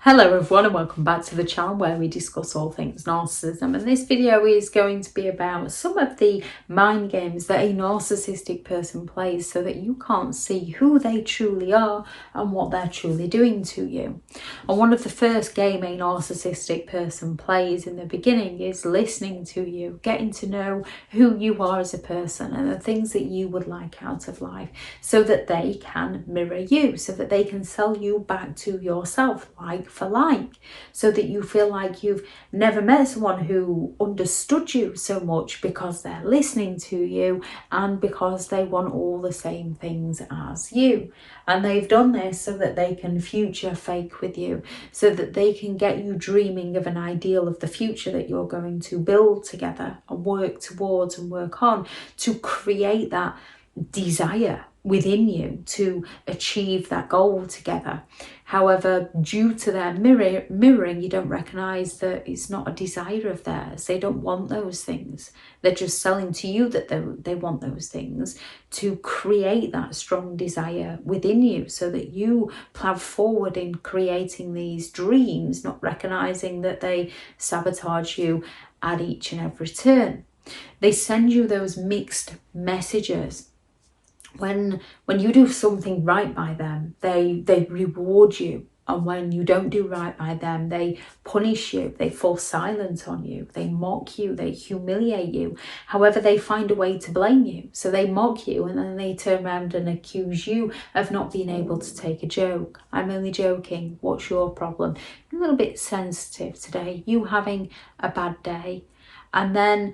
Hello everyone and welcome back to the channel where we discuss all things narcissism, and this video is going to be about some of the mind games that a narcissistic person plays so that you can't see who they truly are and what they're truly doing to you. And one of the first game a narcissistic person plays in the beginning is listening to you, getting to know who you are as a person and the things that you would like out of life so that they can mirror you, so that they can sell you back to yourself like for like, so that you feel like you've never met someone who understood you so much because they're listening to you and because they want all the same things as you. And they've done this so that they can future fake with you, so that they can get you dreaming of an ideal of the future that you're going to build together and work towards and work on, to create that desire within you to achieve that goal together. However, due to their mirroring, you don't recognize that it's not a desire of theirs. They don't want those things. They're just selling to you that they want those things to create that strong desire within you so that you plow forward in creating these dreams, not recognizing that they sabotage you at each and every turn. They send you those mixed messages. When you do something right by them, they reward you. And when you don't do right by them, they punish you, they fall silent on you, they mock you, they humiliate you. However, they find a way to blame you. So they mock you and then they turn around and accuse you of not being able to take a joke. I'm only joking. What's your problem? A little bit sensitive today. You having a bad day. And then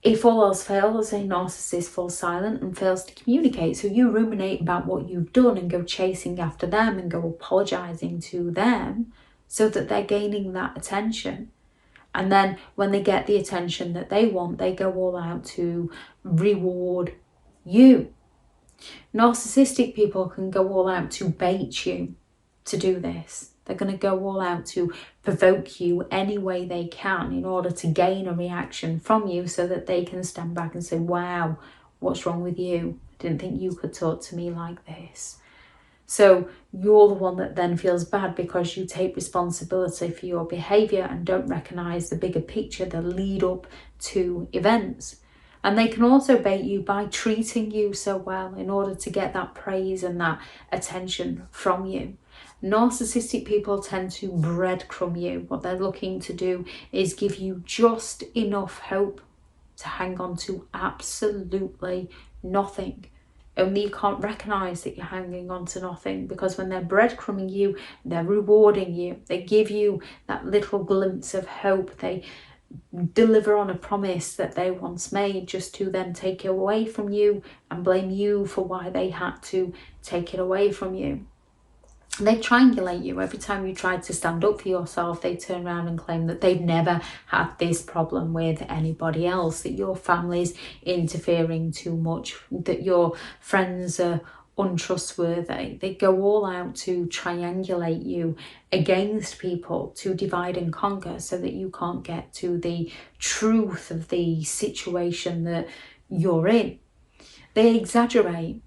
if all else fails, a narcissist falls silent and fails to communicate. So you ruminate about what you've done and go chasing after them and go apologising to them so that they're gaining that attention. And then when they get the attention that they want, they go all out to reward you. Narcissistic people can go all out to bait you to do this. They're going to go all out to provoke you any way they can in order to gain a reaction from you so that they can stand back and say, wow, what's wrong with you? I didn't think you could talk to me like this. So you're the one that then feels bad because you take responsibility for your behaviour and don't recognise the bigger picture, the lead up to events. And they can also bait you by treating you so well in order to get that praise and that attention from you. Narcissistic people tend to breadcrumb you. What they're looking to do is give you just enough hope to hang on to absolutely nothing. Only you can't recognise that you're hanging on to nothing, because when they're breadcrumbing you, they're rewarding you. They give you that little glimpse of hope. They deliver on a promise that they once made just to then take it away from you and blame you for why they had to take it away from you. They triangulate you. Every time you try to stand up for yourself, they turn around and claim that they've never had this problem with anybody else, that your family's interfering too much, that your friends are untrustworthy. They go all out to triangulate you against people, to divide and conquer so that you can't get to the truth of the situation that you're in. They exaggerate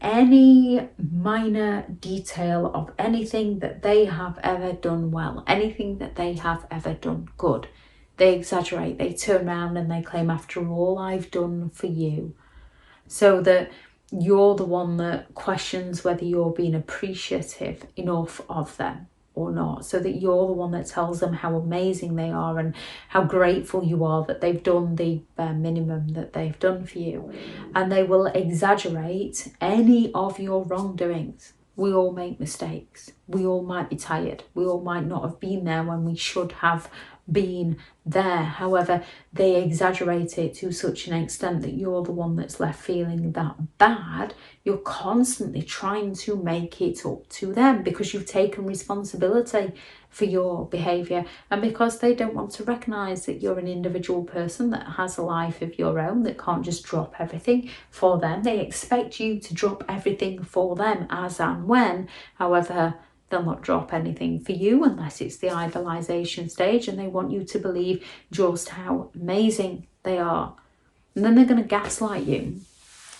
any minor detail of anything that they have ever done well, anything that they have ever done good. They exaggerate, they turn around and they claim, after all I've done for you, so that you're the one that questions whether you're being appreciative enough of them or not, so that you're the one that tells them how amazing they are and how grateful you are that they've done the bare minimum that they've done for you. And they will exaggerate any of your wrongdoings. We all make mistakes. We all might be tired. We all might not have been there when we should have been there. However, they exaggerate it to such an extent that you're the one that's left feeling that bad. You're constantly trying to make it up to them because you've taken responsibility for your behaviour, and because they don't want to recognise that you're an individual person that has a life of your own, that can't just drop everything for them. They expect you to drop everything for them as and when. However, they'll not drop anything for you unless it's the idolization stage, and they want you to believe just how amazing they are. And then they're going to gaslight you.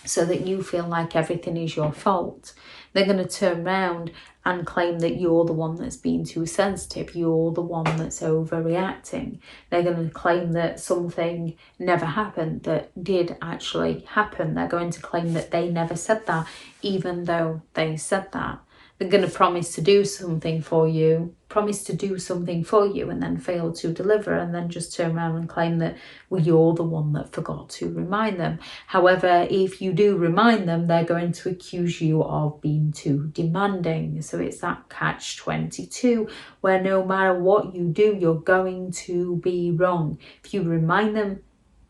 so that you feel like everything is your fault. They're going to turn around and claim that you're the one that's being too sensitive, you're the one that's overreacting. They're going to claim that something never happened that did actually happen. They're going to claim that they never said that, even though they said that. They're going to promise to do something for you, and then fail to deliver, and then just turn around and claim that, well, you're the one that forgot to remind them. However, if you do remind them, they're going to accuse you of being too demanding. So it's that catch-22 where no matter what you do, you're going to be wrong. If you remind them,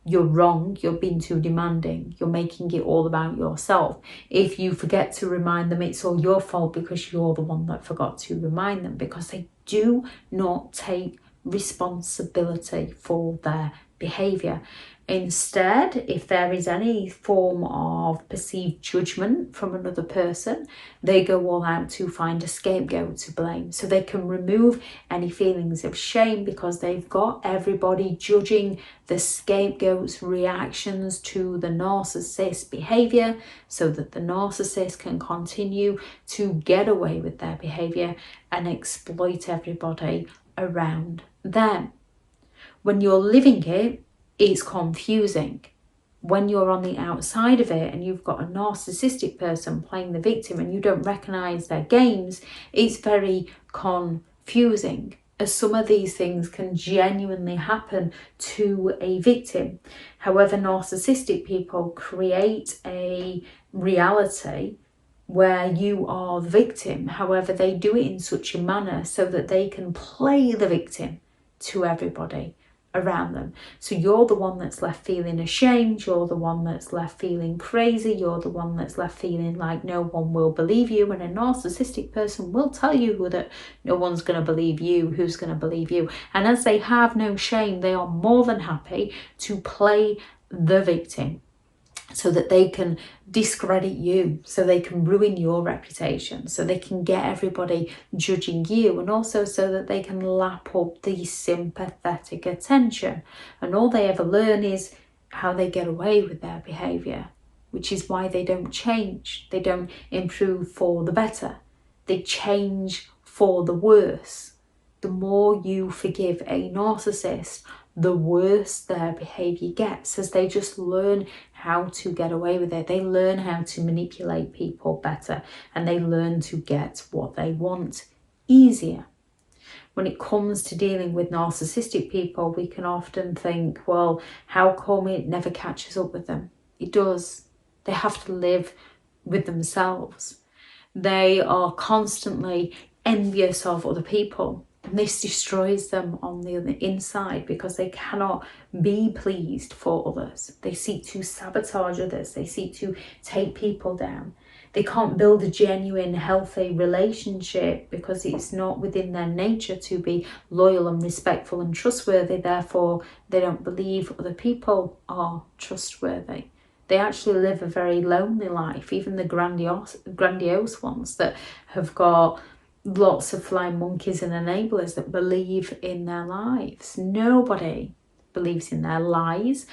you're wrong, you're being too demanding, you're making it all about yourself. If you forget to remind them, it's all your fault because you're the one that forgot to remind them, because they do not take responsibility for their behaviour. Instead, if there is any form of perceived judgment from another person, they go all out to find a scapegoat to blame, so they can remove any feelings of shame, because they've got everybody judging the scapegoat's reactions to the narcissist's behaviour, so that the narcissist can continue to get away with their behaviour and exploit everybody around them. When you're living it, it's confusing. When you're on the outside of it and you've got a narcissistic person playing the victim and you don't recognise their games, it's very confusing, as some of these things can genuinely happen to a victim. However, narcissistic people create a reality where you are the victim. However, they do it in such a manner so that they can play the victim to everybody around them. So you're the one that's left feeling ashamed, you're the one that's left feeling crazy, you're the one that's left feeling like no one will believe you, and a narcissistic person will tell you that no one's going to believe you. Who's going to believe you? And as they have no shame, they are more than happy to play the victim so that they can discredit you, so they can ruin your reputation, so they can get everybody judging you, and also so that they can lap up the sympathetic attention. And all they ever learn is how they get away with their behaviour, which is why they don't change. They don't improve for the better. They change for the worse. The more you forgive a narcissist, the worse their behaviour gets, as they just learn how to get away with it. They learn how to manipulate people better, and they learn to get what they want easier. When it comes to dealing with narcissistic people, we can often think, well, how come it never catches up with them? It does. They have to live with themselves. They are constantly envious of other people. And this destroys them on the other inside, because they cannot be pleased for others. They seek to sabotage others. They seek to take people down. They can't build a genuine, healthy relationship because it's not within their nature to be loyal and respectful and trustworthy. Therefore, they don't believe other people are trustworthy. They actually live a very lonely life, even the grandiose ones that have got lots of flying monkeys and enablers that believe in their lives. Nobody believes in their lies.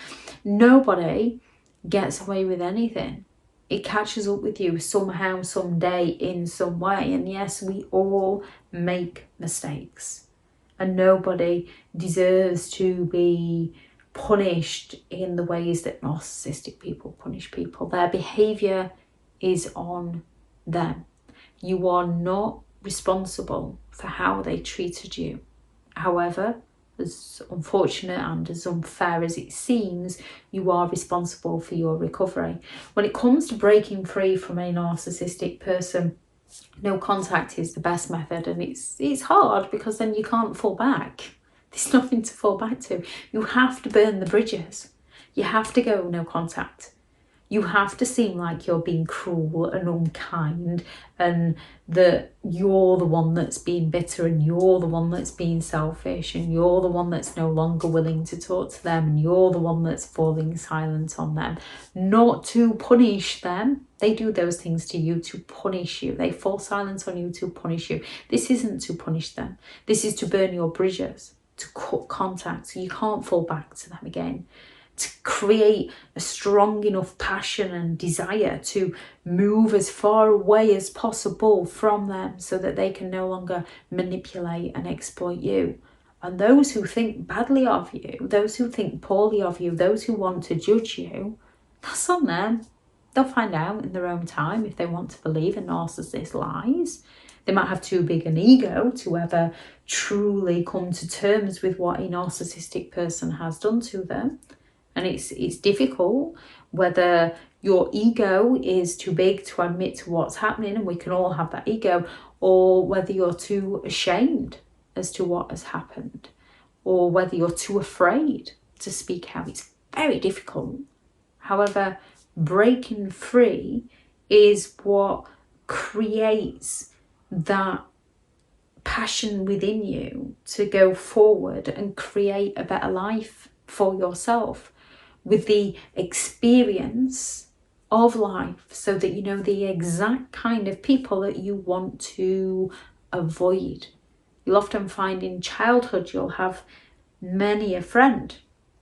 Nobody gets away with anything. It catches up with you somehow, someday, in some way. And yes, we all make mistakes. And nobody deserves to be punished in the ways that narcissistic people punish people. Their behaviour is on them. You are not responsible for how they treated you. However, as unfortunate and as unfair as it seems, you are responsible for your recovery. When it comes to breaking free from a narcissistic person, no contact is the best method, and it's hard because then you can't fall back. There's nothing to fall back to. You have to burn the bridges. You have to go no contact. You have to seem like you're being cruel and unkind, and that you're the one that's being bitter, and you're the one that's being selfish, and you're the one that's no longer willing to talk to them, and you're the one that's falling silent on them. Not to punish them. They do those things to you to punish you. They fall silent on you to punish you. This isn't to punish them. This is to burn your bridges, to cut contact so you can't fall back to them again. to create a strong enough passion and desire to move as far away as possible from them so that they can no longer manipulate and exploit you. And those who think badly of you, those who think poorly of you, those who want to judge you, that's on them. They'll find out in their own time if they want to believe a narcissist's lies. They might have too big an ego to ever truly come to terms with what a narcissistic person has done to them. And it's difficult whether your ego is too big to admit to what's happening, and we can all have that ego, or whether you're too ashamed as to what has happened, or whether you're too afraid to speak out. It's very difficult. However, breaking free is what creates that passion within you to go forward and create a better life for yourself with the experience of life, so that you know the exact kind of people that you want to avoid. You'll often find in childhood you'll have many a friend.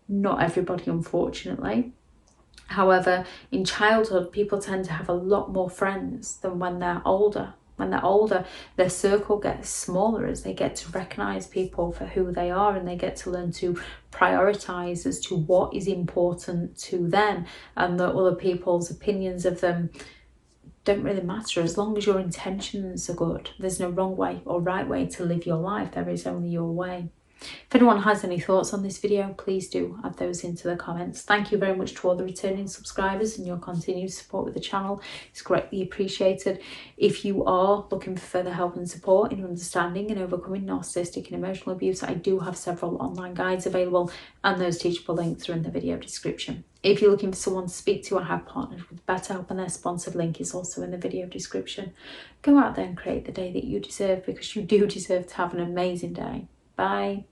Not everybody, unfortunately. However, in childhood, people tend to have a lot more friends than when they're older. When they're older, their circle gets smaller as they get to recognise people for who they are, and they get to learn to prioritise as to what is important to them, and that other people's opinions of them don't really matter as long as your intentions are good. There's no wrong way or right way to live your life. There is only your way. If anyone has any thoughts on this video, please do add those into the comments. Thank you very much to all the returning subscribers and your continued support with the channel. It's greatly appreciated. If you are looking for further help and support in understanding and overcoming narcissistic and emotional abuse, I do have several online guides available, and those teachable links are in the video description. If you're looking for someone to speak to, I have partnered with BetterHelp, and their sponsored link is also in the video description. Go out there and create the day that you deserve, because you do deserve to have an amazing day. Bye.